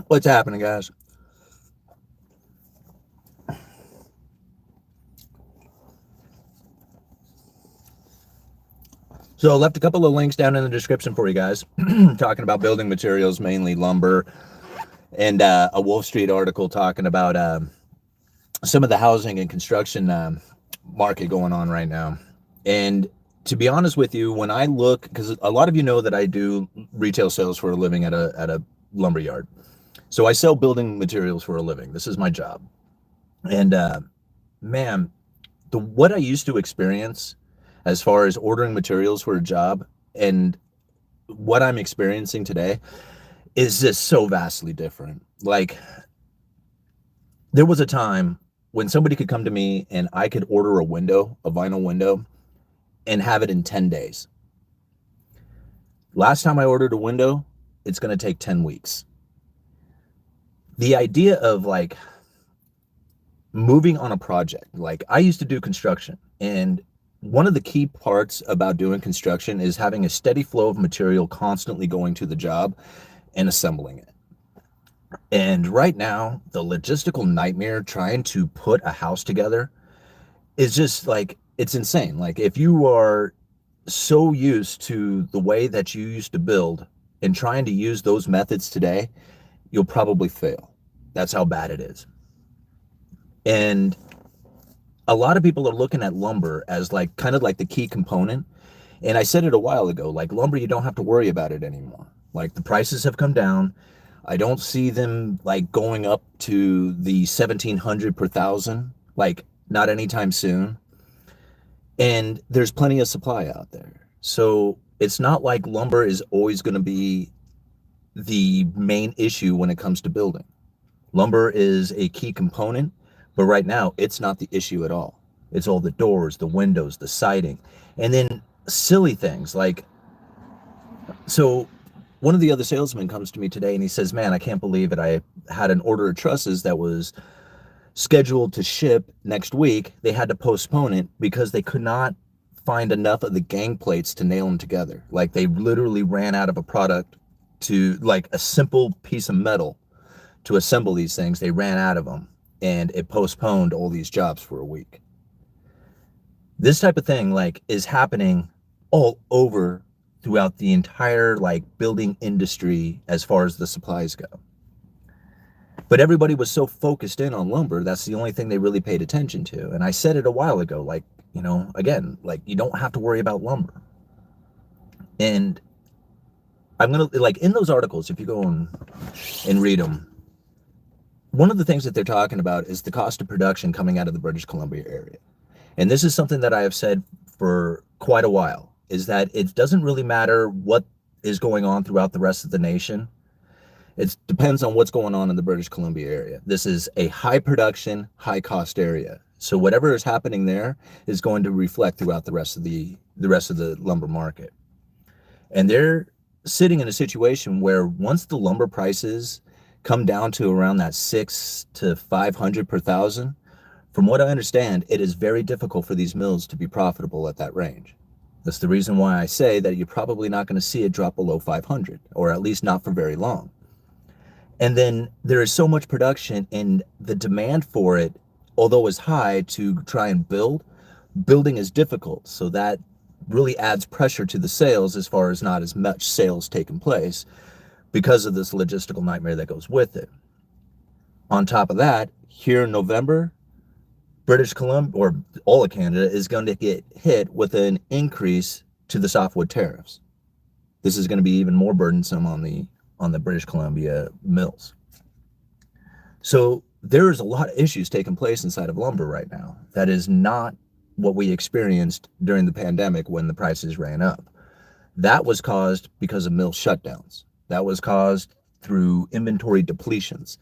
What's happening, guys? So I left a couple of links down in the description for you guys, talking about building materials, mainly lumber, and a Wolf Street article talking about some of the housing and construction market going on right now. And to be honest with you, when I look, because a lot of you know that I do retail sales for a living at a lumber yard. So I sell building materials for a living. This is my job. And man, what I used to experience as far as ordering materials for a job and what I'm experiencing today is just so vastly different. Like, there was a time when somebody could come to me and I could order a window, a vinyl window, and have it in 10 days. Last time I ordered a window, it's going to take 10 weeks. The idea of like moving on a project, like I used to do construction, and one of the key parts about doing construction is having a steady flow of material constantly going to the job and assembling it. And right now, the logistical nightmare trying to put a house together is just like, it's insane. Like, if you are so used to the way that you used to build and trying to use those methods today, you'll probably fail. That's how bad it is. And a lot of people are looking at lumber as like kind of like the key component. And I said it a while ago, like lumber, you don't have to worry about it anymore. Like, the prices have come down. I don't see them like going up to the 1,700 per thousand, like not anytime soon. And there's plenty of supply out there. So it's not like lumber is always going to be the main issue when it comes to building. Lumber is a key component, but right now it's not the issue at all. It's all the doors, the windows, the siding, and then silly things like, so one of the other salesmen comes to me today and he says, man, I can't believe it. I had an order of trusses that was scheduled to ship next week. They had to postpone it because they could not find enough of the gang plates to nail them together. Like, they literally ran out of a product to, like, a simple piece of metal to assemble these things. They ran out of them, and it postponed all these jobs for a week. This type of thing, like, is happening all over throughout the entire, like, building industry as far as the supplies go. But everybody was so focused in on lumber, that's the only thing they really paid attention to. And I said it a while ago, like, you know, again, like, you don't have to worry about lumber. And I'm going to, like, in those articles, if you go and read them, one of the things that they're talking about is the cost of production coming out of the British Columbia area. And this is something that I have said for quite a while, is that it doesn't really matter what is going on throughout the rest of the nation. It depends on what's going on in the British Columbia area. This is a high production, high cost area. So whatever is happening there is going to reflect throughout the rest of the lumber market. And they're sitting in a situation where once the lumber prices come down to around that 600 to 500 per thousand, from what I understand, it is very difficult for these mills to be profitable at that range. That's the reason why I say that you're probably not going to see it drop below 500, or at least not for very long. And then there is so much production, and the demand for it, although is high to try and building is difficult. So that really adds pressure to the sales as far as not as much sales taking place because of this logistical nightmare that goes with it. On top of that, here in November, British Columbia, or all of Canada, is going to get hit with an increase to the softwood tariffs. This is going to be even more burdensome on the British Columbia mills. So there's a lot of issues taking place inside of lumber right now. That is not what we experienced during the pandemic when the prices ran up. That was caused because of mill shutdowns. That was caused through inventory depletions.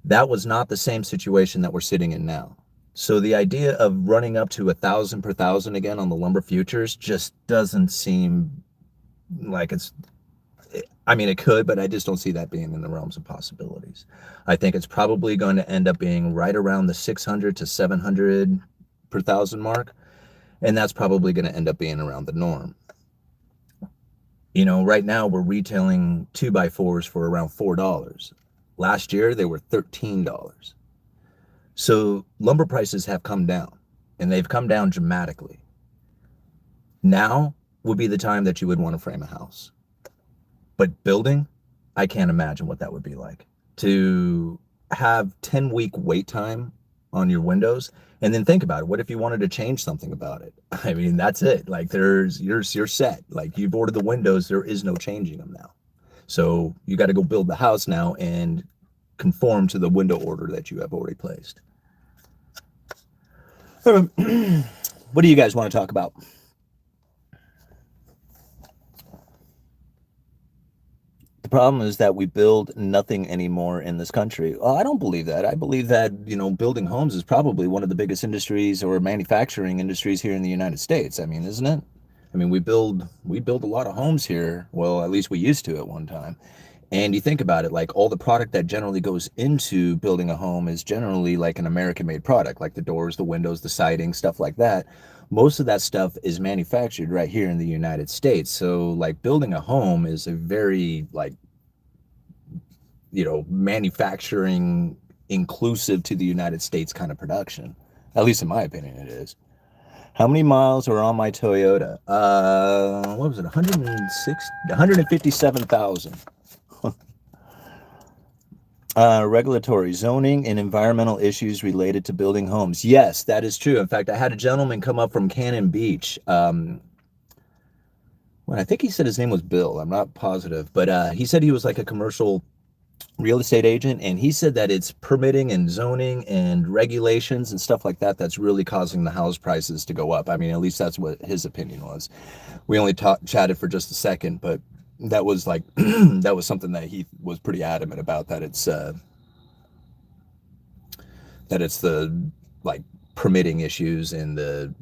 That was not the same situation that we're sitting in now. So the idea of running up to 1,000 per thousand again on the lumber futures just doesn't seem like it's, I mean, it could, but I just don't see that being in the realms of possibilities. I think it's probably going to end up being right around the 600 to 700 per thousand mark. And that's probably going to end up being around the norm. You know, right now we're retailing 2x4s for around $4. Last year, they were $13. So lumber prices have come down, and they've come down dramatically. Now would be the time that you would want to frame a house. But building, I can't imagine what that would be like. To have 10-week wait time on your windows, and then think about it. What if you wanted to change something about it? I mean, that's it. Like you're set. Like you've ordered the windows, there is no changing them now. So you got to go build the house now and conform to the window order that you have already placed. What do you guys want to talk about? The problem is that we build nothing anymore in this country. Well, I don't believe that. I believe that, building homes is probably one of the biggest industries or manufacturing industries here in the United States. I mean, isn't it? I mean, we build a lot of homes here. Well, at least we used to at one time. And you think about it, like all the product that generally goes into building a home is generally like an American-made product, like the doors, the windows, the siding, stuff like that. Most of that stuff is manufactured right here in the United States. So like building a home is a very like, manufacturing inclusive to the United States kind of production. At least in my opinion, it is. How many miles are on my Toyota? What was it? 157,000. Regulatory zoning and environmental issues related to building homes. Yes, that is true. In fact, I had a gentleman come up from Cannon Beach. Well, I think he said his name was Bill. I'm not positive, but he said he was like a commercial real estate agent, and he said that it's permitting and zoning and regulations and stuff like that that's really causing the house prices to go up. I mean, at least that's what his opinion was. We only chatted for just a second, but that was like that was something that he was pretty adamant about, that it's the like permitting issues and the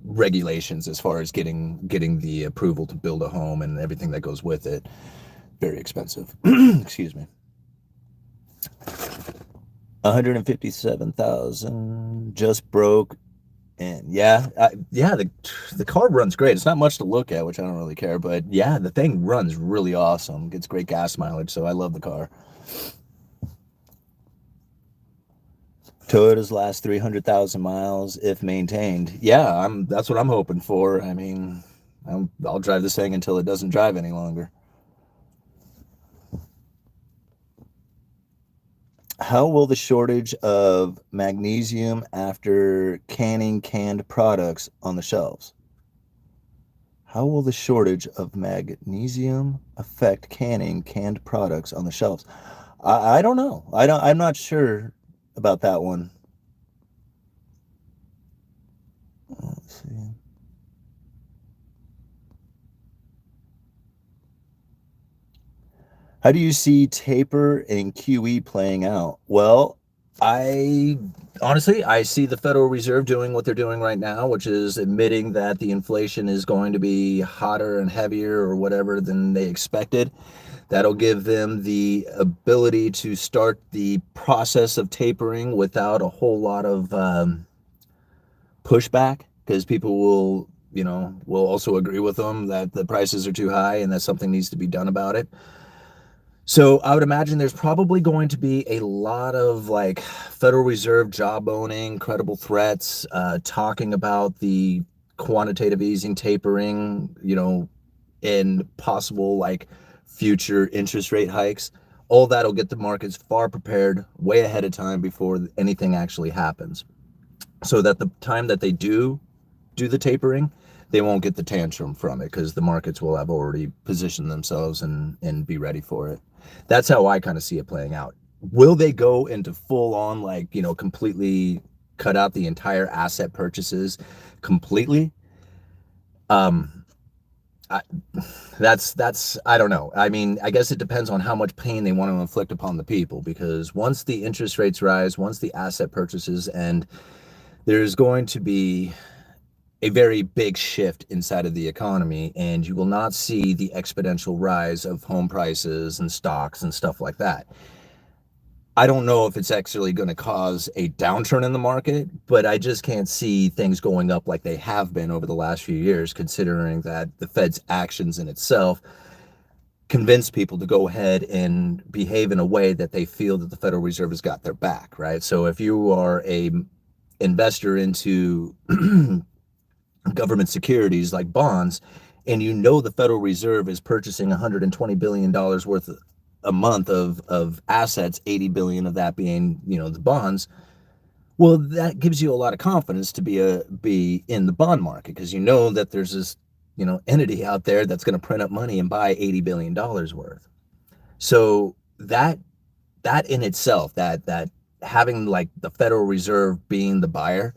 regulations as far as getting the approval to build a home and everything that goes with it. Very expensive. Excuse me. 157,000 just broke. And the car runs great. It's not much to look at, which I don't really care, but yeah, the thing runs really awesome. Gets great gas mileage, so I love the car. Toyotas last 300,000 miles if maintained. Yeah, that's what I'm hoping for. I mean, I'll drive this thing until it doesn't drive any longer. How will the shortage of magnesium after canning canned products on the shelves? How will the shortage of magnesium affect canning canned products on the shelves? I don't know. I'm not sure about that one. Let's see. How do you see taper and QE playing out? Well, I see the Federal Reserve doing what they're doing right now, which is admitting that the inflation is going to be hotter and heavier or whatever than they expected. That'll give them the ability to start the process of tapering without a whole lot of pushback, because people will also agree with them that the prices are too high and that something needs to be done about it. So I would imagine there's probably going to be a lot of like Federal Reserve jawboning, credible threats, talking about the quantitative easing, tapering, and possible like future interest rate hikes. All that'll get the markets far prepared, way ahead of time before anything actually happens, so that the time that they do the tapering, they won't get the tantrum from it, because the markets will have already positioned themselves and be ready for it. That's how I kind of see it playing out. Will they go into full on, like, completely cut out the entire asset purchases completely? That's I don't know. I mean, I guess it depends on how much pain they want to inflict upon the people, because once the interest rates rise, once the asset purchases end, there's going to be a very big shift inside of the economy, and you will not see the exponential rise of home prices and stocks and stuff like that. I don't know if it's actually going to cause a downturn in the market, but I just can't see things going up like they have been over the last few years, considering that the Fed's actions in itself convince people to go ahead and behave in a way that they feel that the Federal Reserve has got their back, right? So if you are a investor into government securities like bonds, and you know the Federal Reserve is purchasing $120 billion worth a month of assets, 80 billion of that being, the bonds, well, that gives you a lot of confidence to be in the bond market, because you know that there's this, entity out there that's going to print up money and buy $80 billion worth. So that in itself, that having like the Federal Reserve being the buyer,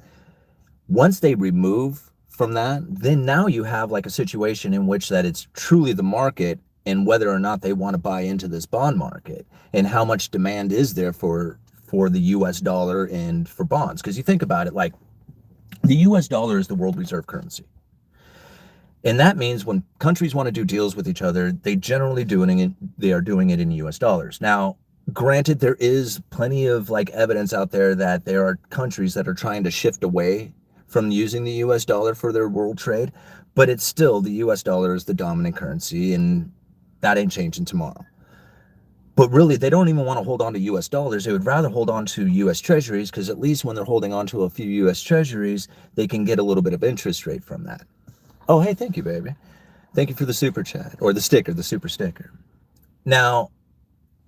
once they remove from that, then now you have like a situation in which that it's truly the market, and whether or not they want to buy into this bond market, and how much demand is there for the US dollar and for bonds. Because you think about it, like the US dollar is the world reserve currency. And that means when countries want to do deals with each other, they generally they are doing it in US dollars. Now, granted, there is plenty of like evidence out there that there are countries that are trying to shift away from using the US dollar for their world trade, but it's still the US dollar is the dominant currency, and that ain't changing tomorrow. But really, they don't even want to hold on to US dollars. They would rather hold on to US treasuries, because at least when they're holding on to a few US treasuries, they can get a little bit of interest rate from that. Oh, hey, thank you, baby. Thank you for the super chat, or the sticker, the super sticker. Now,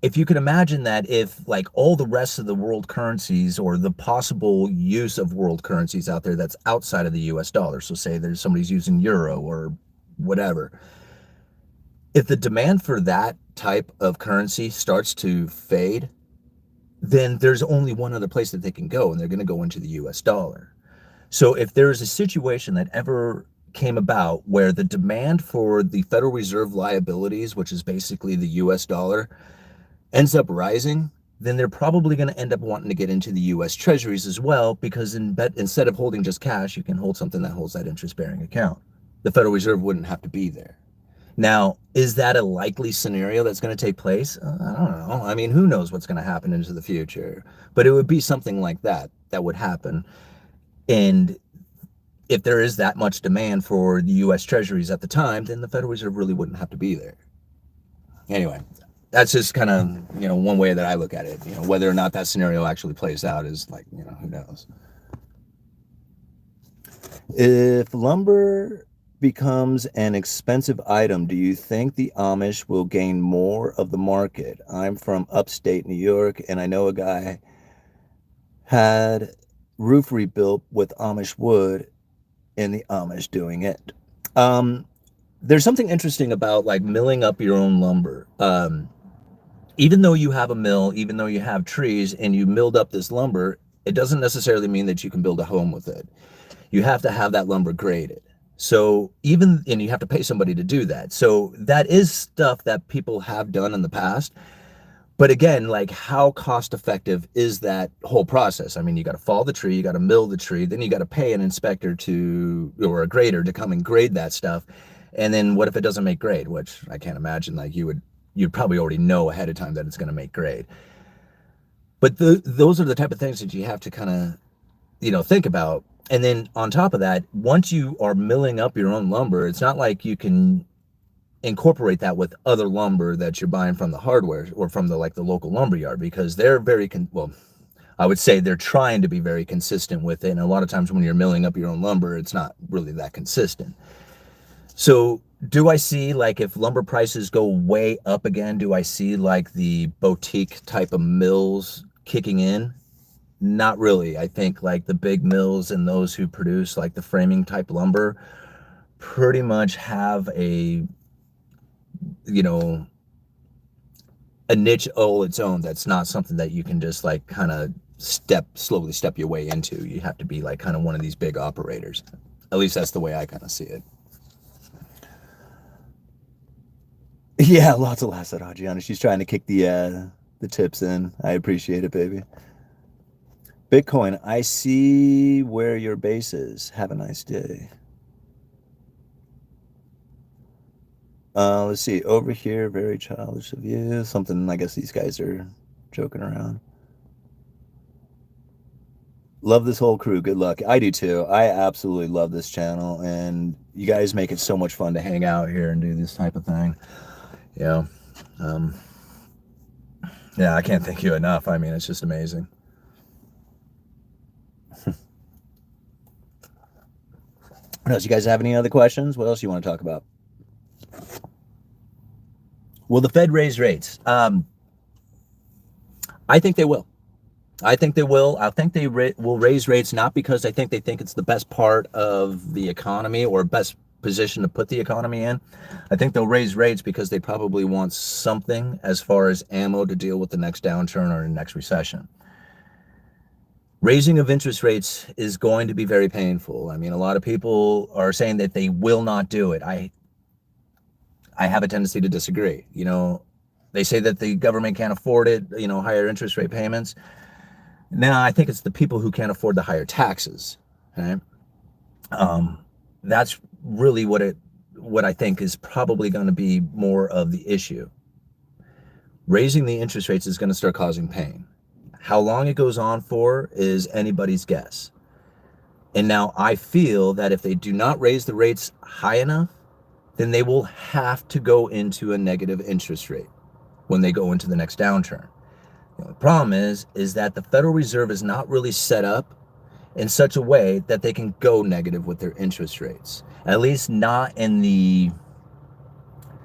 if you could imagine that if like all the rest of the world currencies, or the possible use of world currencies out there that's outside of the US dollar, so say there's somebody's using euro or whatever, if the demand for that type of currency starts to fade, then there's only one other place that they can go, and they're going to go into the US dollar. So if there's a situation that ever came about where the demand for the Federal Reserve liabilities, which is basically the US dollar, ends up rising, then they're probably going to end up wanting to get into the US treasuries as well, because instead of holding just cash, you can hold something that holds that interest-bearing account. The Federal Reserve wouldn't have to be there. Now, is that a likely scenario that's going to take place? I don't know. I mean, who knows what's going to happen into the future? But it would be something like that would happen. And if there is that much demand for the U.S. treasuries at the time, then the Federal Reserve really wouldn't have to be there. Anyway, that's just kind of, one way that I look at it. Whether or not that scenario actually plays out is like, who knows? If lumber becomes an expensive item, do you think the Amish will gain more of the market? I'm from upstate New York, and I know a guy had roof rebuilt with Amish wood, and the Amish doing it. There's something interesting about like milling up your own lumber. Even though you have a mill, even though you have trees and you milled up this lumber, it doesn't necessarily mean that you can build a home with it. You have to have that lumber graded. So and you have to pay somebody to do that. So that is stuff that people have done in the past. But again, like how cost effective is that whole process? I mean, you got to fall the tree, you got to mill the tree, then you got to pay an inspector or a grader to come and grade that stuff. And then what if it doesn't make grade? Which I can't imagine. Like you'd probably already know ahead of time that it's going to make grade. But those are the type of things that you have to kind of, think about. And then on top of that, once you are milling up your own lumber, it's not like you can incorporate that with other lumber that you're buying from the hardware or from the local lumber yard, because they're I would say they're trying to be very consistent with it. And a lot of times when you're milling up your own lumber, it's not really that consistent. So do I see like if lumber prices go way up again, do I see like the boutique type of mills kicking in? Not really. I think like the big mills and those who produce like the framing type lumber pretty much have a niche all its own. That's not something that you can just like kind of slowly step your way into. You have to be like kind of one of these big operators. At least that's the way I kind of see it. Yeah, lots of laughs at Adriana. She's trying to kick the tips in. I appreciate it, baby. Bitcoin, I see where your base is. Have a nice day. Let's see. Over here, very childish of you. Something, I guess these guys are joking around. Love this whole crew. Good luck. I do too. I absolutely love this channel, and you guys make it so much fun to hang out here and do this type of thing. Yeah. Yeah, I can't thank you enough. I mean, it's just amazing. What else? You guys have any other questions? What else you want to talk about? Will the Fed raise rates? I think they will. I think they will. I think they will raise rates not because I think it's the best part of the economy or best position to put the economy in. I think they'll raise rates because they probably want something as far as ammo to deal with the next downturn or the next recession. Raising of interest rates is going to be very painful. I mean, a lot of people are saying that they will not do it. I have a tendency to disagree. They say that the government can't afford it, higher interest rate payments. Now, I think it's the people who can't afford the higher taxes. Right? That's really what I think is probably going to be more of the issue. Raising the interest rates is going to start causing pain. How long it goes on for is anybody's guess. And now I feel that if they do not raise the rates high enough, then they will have to go into a negative interest rate when they go into the next downturn. The only problem is that the Federal Reserve is not really set up in such a way that they can go negative with their interest rates. At least not in the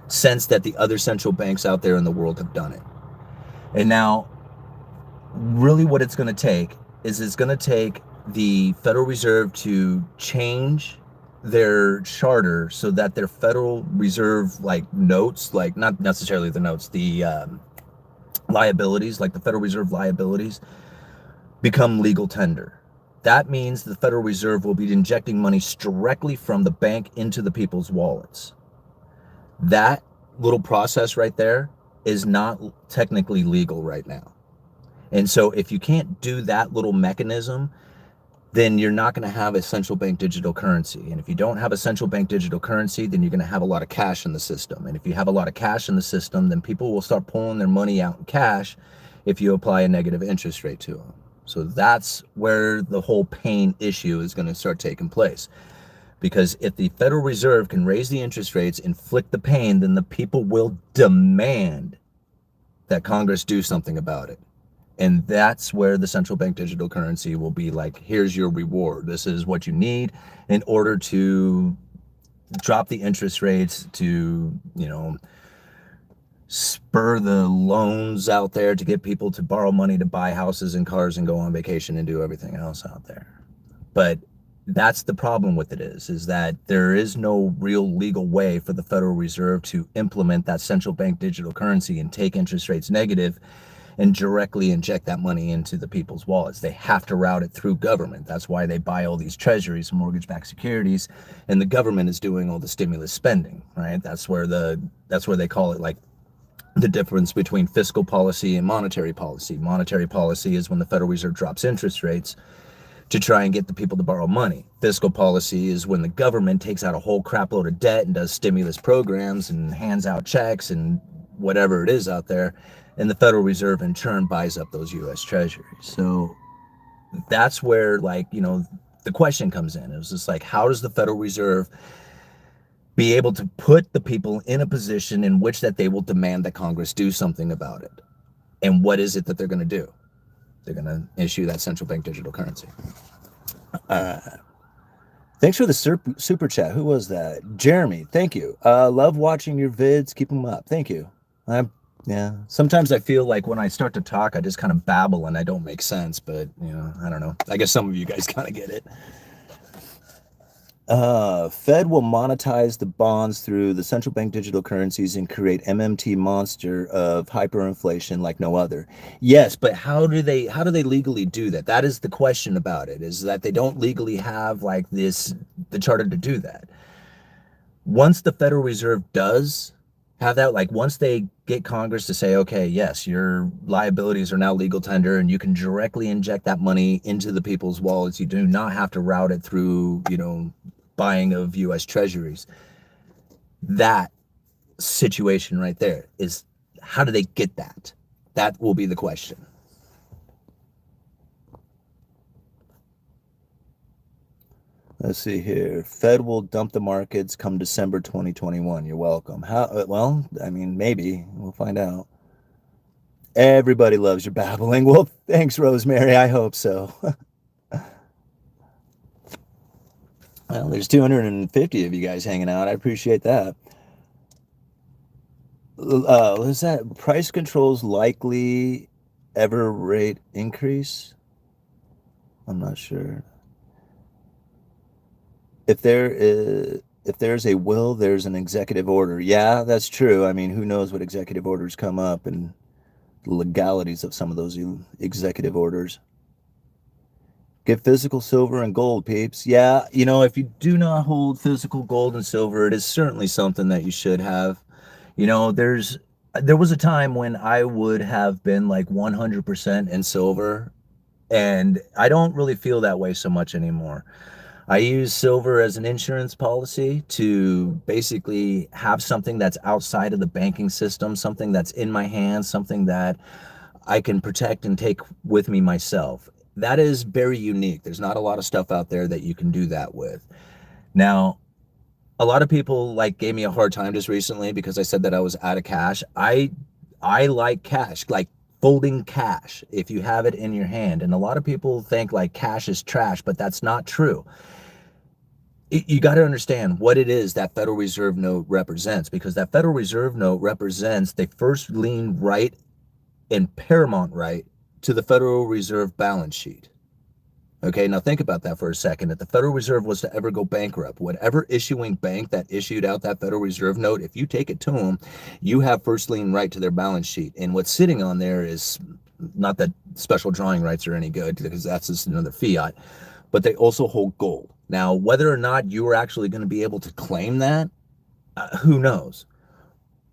sense that the other central banks out there in the world have done it. And now, really what it's going to take is it's going to take the Federal Reserve to change their charter so that their Federal Reserve notes, not necessarily the notes, the liabilities, like the Federal Reserve liabilities, become legal tender. That means the Federal Reserve will be injecting money directly from the bank into the people's wallets. That little process right there is not technically legal right now. And so if you can't do that little mechanism, then you're not going to have a central bank digital currency. And if you don't have a central bank digital currency, then you're going to have a lot of cash in the system. And if you have a lot of cash in the system, then people will start pulling their money out in cash if you apply a negative interest rate to them. So that's where the whole pain issue is going to start taking place. Because if the Federal Reserve can raise the interest rates, inflict the pain, then the people will demand that Congress do something about it. And that's where the central bank digital currency will be like, here's your reward. This is what you need in order to drop the interest rates, to, spur the loans out there, to get people to borrow money to buy houses and cars and go on vacation and do everything else out there. But that's the problem with it is that there is no real legal way for the Federal Reserve to implement that central bank digital currency and take interest rates negative and directly inject that money into the people's wallets. They have to route it through government. That's why they buy all these treasuries, mortgage-backed securities, and the government is doing all the stimulus spending, right? That's where they call it like the difference between fiscal policy and monetary policy. Monetary policy is when the Federal Reserve drops interest rates to try and get the people to borrow money. Fiscal policy is when the government takes out a whole crap load of debt and does stimulus programs and hands out checks and whatever it is out there. And the Federal Reserve in turn buys up those U.S. treasuries. So that's where the question comes in. It was just like, how does the Federal Reserve be able to put the people in a position in which that they will demand that Congress do something about it? And what is it that they're going to do? They're going to issue that central bank digital currency. Thanks for the super chat. Who was that? Jeremy, thank you. Love watching your vids. Keep them up. Thank you. Yeah. Sometimes I feel like when I start to talk, I just kind of babble and I don't make sense. But, I don't know. I guess some of you guys kind of get it. Fed will monetize the bonds through the central bank digital currencies and create MMT monster of hyperinflation like no other. Yes, but how do they legally do that? That is the question about it, is that they don't legally have the charter to do that. Once the Federal Reserve does have that, once they get Congress to say, okay, yes, your liabilities are now legal tender and you can directly inject that money into the people's wallets. You do not have to route it through, buying of U.S. treasuries. That situation right there is, how do they get that? That will be the question. Let's see here. Fed will dump the markets come December 2021. You're welcome. How? Well, I mean, maybe. We'll find out. Everybody loves your babbling. Well, thanks, Rosemary. I hope so. Well, there's 250 of you guys hanging out. I appreciate that. What's that? Price controls likely ever rate increase? I'm not sure. If there's a will, there's an executive order. Yeah, that's true. I mean, who knows what executive orders come up and the legalities of some of those executive orders. Get physical silver and gold, peeps. Yeah, if you do not hold physical gold and silver, it is certainly something that you should have. There was a time when I would have been like 100% in silver, and I don't really feel that way so much anymore. I use silver as an insurance policy to basically have something that's outside of the banking system, something that's in my hands, something that I can protect and take with me myself. That is very unique. There's not a lot of stuff out there that you can do that with. Now, a lot of people gave me a hard time just recently because I said that I was out of cash. I like cash, like folding cash if you have it in your hand. And a lot of people think like cash is trash, but that's not true. You got to understand what it is that Federal Reserve note represents, because that Federal Reserve note represents the first lien right and paramount right to the Federal Reserve balance sheet. Okay, now think about that for a second. If the Federal Reserve was to ever go bankrupt, whatever issuing bank that issued out that Federal Reserve note, if you take it to them, you have first lien right to their balance sheet. And what's sitting on there is not that special drawing rights are any good, because that's just another fiat, but they also hold gold. Now, whether or not you are actually going to be able to claim that, who knows?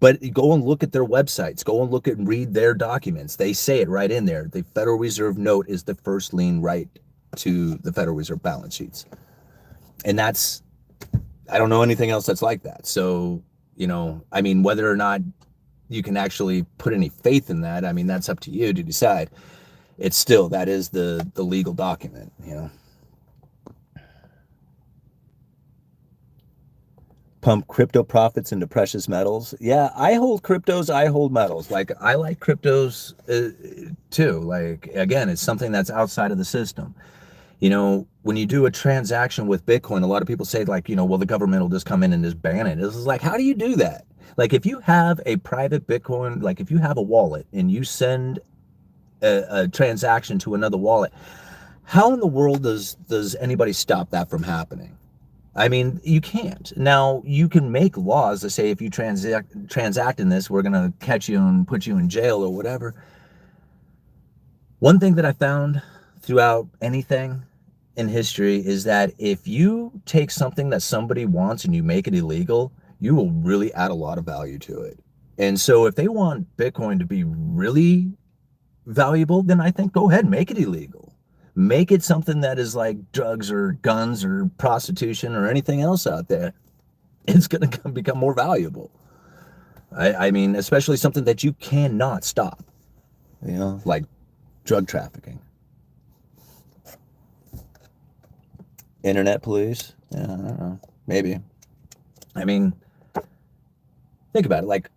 But go and look at their websites. Go and look and read their documents. They say it right in there. The Federal Reserve note is the first lien right to the Federal Reserve balance sheets. And I don't know anything else that's like that. So, I mean, whether or not you can actually put any faith in that, I mean, that's up to you to decide. It's still, that is the legal document, Pump crypto profits into precious metals. Yeah, I hold cryptos, I hold metals. I like cryptos too. Again, it's something that's outside of the system. When you do a transaction with Bitcoin, a lot of people say well, the government will just come in and just ban it. This is how do you do that? If you have a private Bitcoin, if you have a wallet and you send a transaction to another wallet, how in the world does anybody stop that from happening? I mean, you can't. Now, you can make laws that say if you transact in this, we're going to catch you and put you in jail or whatever. One thing that I found throughout anything in history is that if you take something that somebody wants and you make it illegal, you will really add a lot of value to it. And so if they want Bitcoin to be really valuable, then I think go ahead and make it illegal. Make it something that is like drugs or guns or prostitution or anything else out there. It's going to become more valuable. I mean, especially something that you cannot stop, like drug trafficking. Internet police? Yeah, I don't know. Maybe. I mean, think about it.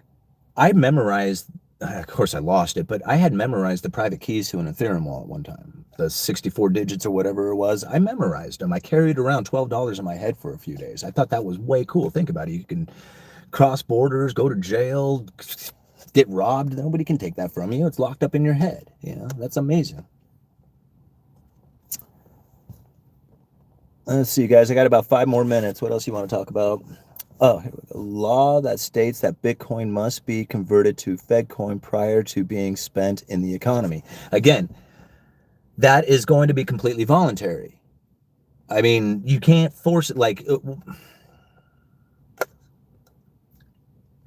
I memorized, of course I lost it, but I had memorized the private keys to an Ethereum wallet one time. The 64 digits or whatever it was. I memorized them. I carried around $12 in my head for a few days. I thought that was way cool. Think about it. You can cross borders, go to jail, get robbed. Nobody can take that from you. It's locked up in your head. That's amazing. Let's see, guys. I got about 5 more minutes. What else you want to talk about? Oh, here we go. Law that states that Bitcoin must be converted to Fedcoin prior to being spent in the economy. Again, that is going to be completely voluntary. I mean, you can't force it.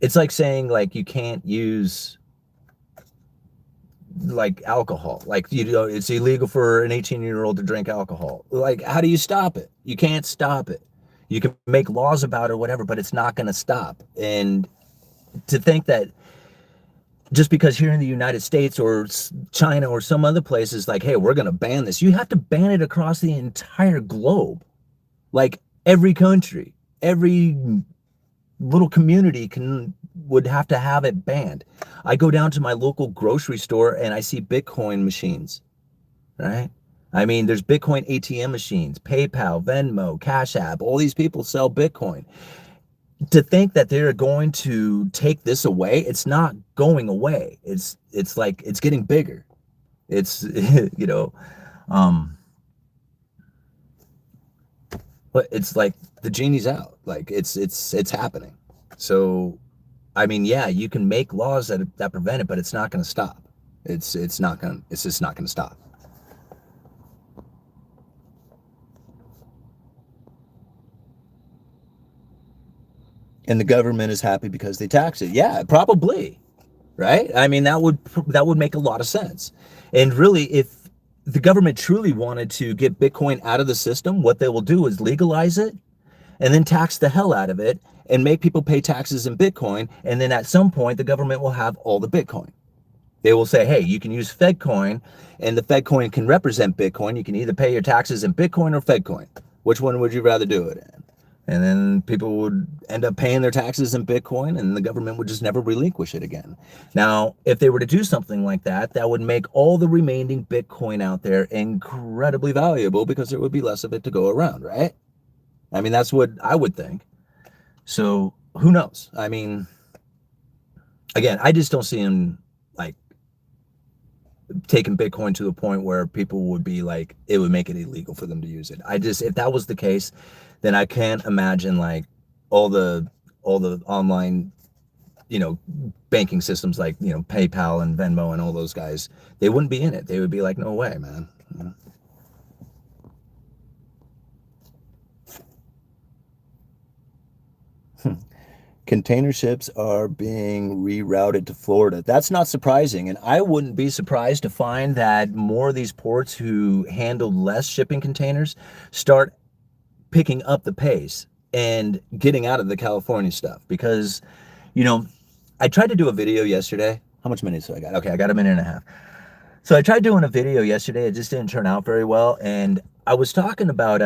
It's like saying you can't use alcohol. It's illegal for an 18-year-old to drink alcohol. How do you stop it? You can't stop it. You can make laws about it or whatever, but it's not going to stop. And to think that just because here in the United States or China or some other places hey, we're going to ban this, you have to ban it across the entire globe. Like every country, every little community would have to have it banned. I go down to my local grocery store and I see Bitcoin machines, right? I mean, there's Bitcoin ATM machines, PayPal, Venmo, Cash App, all these people sell Bitcoin. To think that they're going to take this away, it's not going away. It's like it's getting bigger. It's you know, um but it's like the genie's out. Like it's happening. So I mean, yeah, you can make laws that prevent it, but it's not going to stop. It's just not going to stop. And the government is happy because they tax it. Yeah, probably, right? I mean, that would make a lot of sense. And really, if the government truly wanted to get Bitcoin out of the system, what they will do is legalize it and then tax the hell out of it and make people pay taxes in Bitcoin. And then at some point, the government will have all the Bitcoin. They will say, hey, you can use FedCoin, and the FedCoin can represent Bitcoin. You can either pay your taxes in Bitcoin or FedCoin. Which one would you rather do it in? And then people would end up paying their taxes in Bitcoin, and the government would just never relinquish it again. Now, if they were to do something like that, that would make all the remaining Bitcoin out there incredibly valuable because there would be less of it to go around, right? I mean, that's what I would think. So who knows? I mean, again, I just don't see him like taking Bitcoin to a point where people would be like, it would make it illegal for them to use it. If that was the case, then I can't imagine like all the online, banking systems like, PayPal and Venmo and all those guys, they wouldn't be in it. They would be like, no way, man. Container ships are being rerouted to Florida. That's not surprising. And I wouldn't be surprised to find that more of these ports who handle less shipping containers start picking up the pace and getting out of the California stuff. Because, you know, I tried to do a video yesterday. How much minutes do I got? Okay, I got a minute and a half. So I tried doing a video yesterday. It just didn't turn out very well. And I was talking about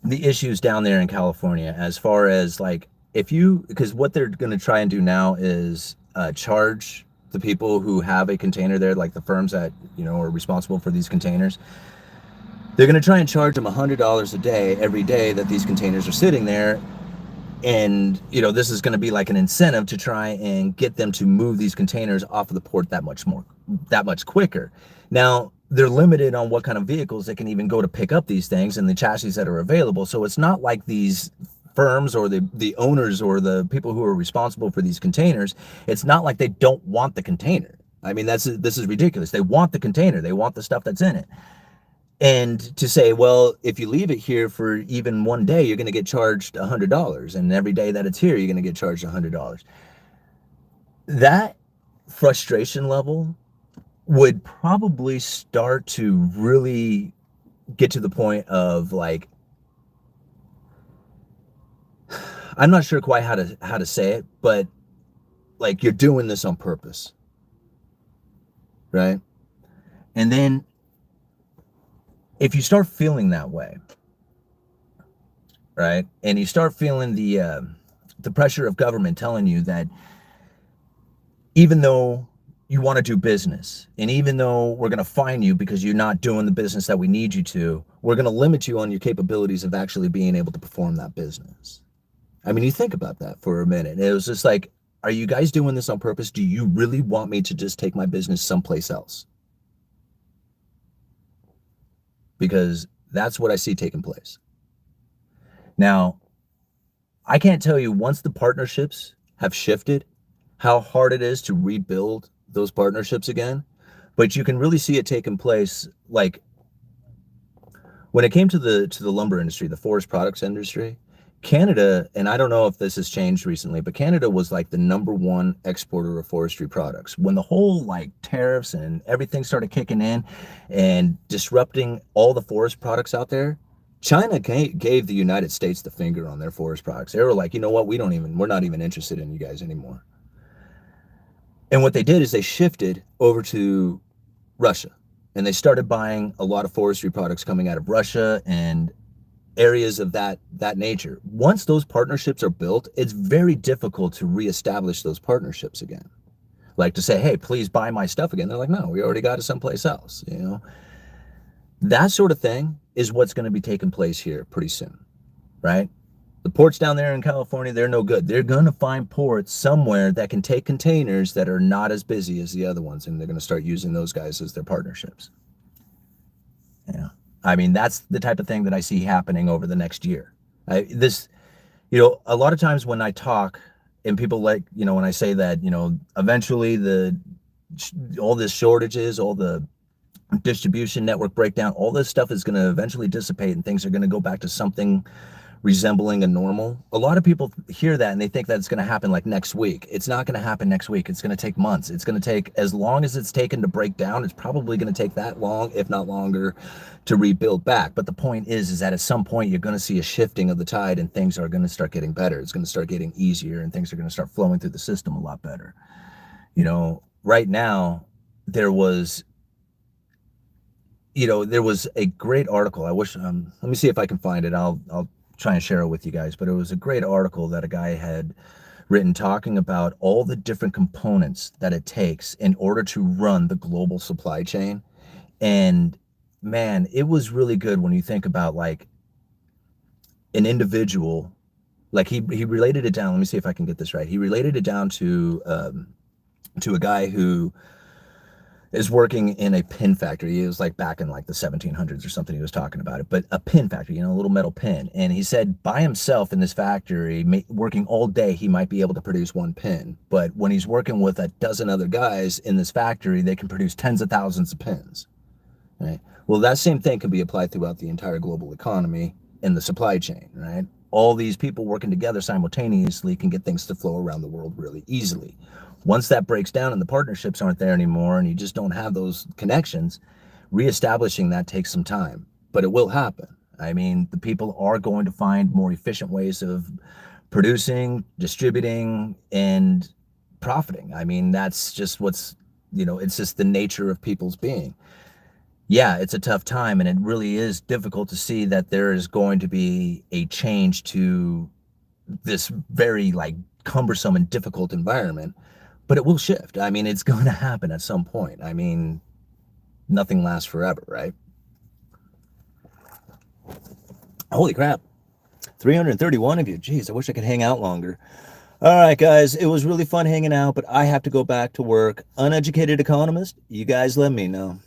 the issues down there in California as far as like, because what they're going to try and do now is charge the people who have a container there, like the firms that, are responsible for these containers. They're going to try and charge them $100 a day every day that these containers are sitting there. And, this is going to be like an incentive to try and get them to move these containers off of the port that much quicker. Now, they're limited on what kind of vehicles they can even go to pick up these things and the chassis that are available. So it's not like these firms or the owners or the people who are responsible for these containers, it's not like they don't want the container. I mean, this is ridiculous. They want the container. They want the stuff that's in it. And to say, well, if you leave it here for even one day, you're going to get charged $100. And every day that it's here, you're going to get charged $100. That frustration level would probably start to really get to the point of like, I'm not sure quite how to say it, but like you're doing this on purpose, right? And then if you start feeling that way, right, and you start feeling the pressure of government telling you that even though you want to do business, and even though we're going to fine you because you're not doing the business that we need you to, we're going to limit you on your capabilities of actually being able to perform that business. I mean, you think about that for a minute. It was just like, are you guys doing this on purpose? Do you really want me to just take my business someplace else? Because that's what I see taking place. Now, I can't tell you once the partnerships have shifted, how hard it is to rebuild those partnerships again, but you can really see it taking place. Like when it came to the lumber industry, the forest products industry, Canada, and I don't know if this has changed recently, but Canada was like the #1 exporter of forestry products. When the whole like tariffs and everything started kicking in and disrupting all the forest products out there, China gave the United States the finger on their forest products. They were like, you know what, we're not even interested in you guys anymore. And what they did is they shifted over to Russia and they started buying a lot of forestry products coming out of Russia and areas of that nature. Once those partnerships are built, it's very difficult to reestablish those partnerships again. Like to say, hey, please buy my stuff again. They're like, no, we already got it someplace else. You know, that sort of thing is what's going to be taking place here pretty soon, right? The ports down there in California, they're no good. They're going to find ports somewhere that can take containers that are not as busy as the other ones, and they're going to start using those guys as their partnerships. Yeah. I mean, that's the type of thing that I see happening over the next year. A lot of times when I talk and people when I say that, eventually all this shortages, all the distribution network breakdown, all this stuff is going to eventually dissipate and things are going to go back to something resembling a normal. A lot of people hear that and they think that it's going to happen like next week. It's not going to happen next week. It's going to take months. It's going to take as long as it's taken to break down. It's probably going to take that long, if not longer, to rebuild back. But the point is that at some point you're going to see a shifting of the tide and things are going to start getting better. It's going to start getting easier and things are going to start flowing through the system a lot better. Right now there was a great article. I wish, let me see if I can find it. I'll try and share it with you guys, but it was a great article that a guy had written talking about all the different components that it takes in order to run the global supply chain. And man, it was really good when you think about like an individual, like he related it down. Let me see if I can get this right. He related it down to a guy who is working in a pin factory. He was like back in like the 1700s or something. He was talking about it, but a pin factory, a little metal pin. And he said by himself in this factory, working all day, he might be able to produce one pin. But when he's working with a dozen other guys in this factory, they can produce tens of thousands of pins. Right? Well, that same thing can be applied throughout the entire global economy and the supply chain, right? All these people working together simultaneously can get things to flow around the world really easily. Once that breaks down and the partnerships aren't there anymore and you just don't have those connections, reestablishing that takes some time, but it will happen. I mean, the people are going to find more efficient ways of producing, distributing, and profiting. I mean, that's just it's just the nature of people's being. Yeah, it's a tough time, and it really is difficult to see that there is going to be a change to this very cumbersome and difficult environment. But it will shift. I mean, it's going to happen at some point. I mean, nothing lasts forever, right? Holy crap. 331 of you. Jeez, I wish I could hang out longer. All right, guys. It was really fun hanging out, but I have to go back to work. Uneducated Economist, you guys let me know.